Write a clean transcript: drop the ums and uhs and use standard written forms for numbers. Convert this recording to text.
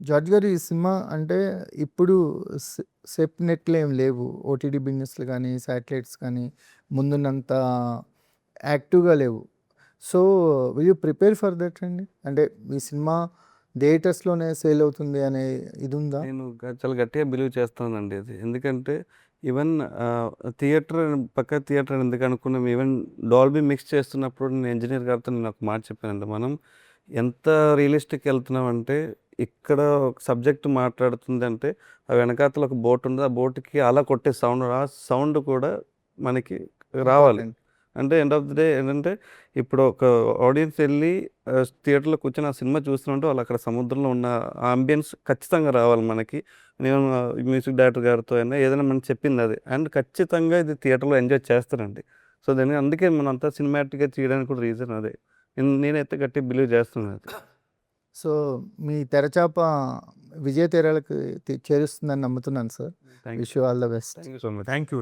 George గారు, ఈ cinema అంటే ఇప్పుడు సె సెట్ నెట్‌లు ఏమి లేవు. ఓటీటీ బిజినెస్‌లు గానీ, శాటిలైట్స్ కానీ ముందున్నంత యాక్టివ్‌గా లేవు. So, will you prepare for that అండి? అంటే ఈ సినిమా థియేటర్స్‌లోనే సేల్ అవుతుంది అనే ఇది ఉందా? నేను చాలా గట్టిగా బిలీవ్ చేస్తానండి అది. ఎందుకంటే ఈవెన్ థియేటర్ పక్కా థియేటర్ అని ఎందుకు అనుకున్నాం. ఈవెన్ డాల్బీ మిక్స్ చేస్తున్నప్పుడు నేను ఇంజినీర్ గారితో నేను ఒక మాట చెప్పానండి. మనం ఎంత రియలిస్టిక్ వెళ్తున్నామంటే ఇక్కడ ఒక సబ్జెక్ట్ మాట్లాడుతుందంటే ఆ వెనకాతల ఒక బోట్ ఉంది. ఆ బోట్‌కి అల కొట్టే సౌండ్ ఆ సౌండ్ కూడా మనకి రావాలి. ఇంపార్టెంట్. అంటే ఎండ్ ఆఫ్ ది డే ఏంటంటే ఇప్పుడు ఒక ఆడియన్స్ ఎళ్లి థియేటర్‌లో కూర్చొని ఆ సినిమా చూస్తుంటే వాళ్ళు అక్కడ సముద్రంలో ఉన్న ఆ అంబియన్స్ ఖచ్చితంగా రావాలి మనకి. నేను మ్యూజిక్ డైరెక్టర్ గారితో అయినా ఏదైనా మనం చెప్పిందదే. అండ్ ఖచ్చితంగా ఇది థియేటర్‌లో ఎంజాయ్ చేస్తారండి. సో, అందుకే మనంతా సినిమాటిక్‌గా తీయడానికి కూడా రీజన్ అదే. నేనైతే గట్టిగా బిలీవ్ చేస్తున్నాను అది. సో, మీ తెరచాప విజయ తీరాలకు చేరుస్తుందని నమ్ముతున్నాను sir. Thank wish you. You all the best. Thank you so much. Thank you.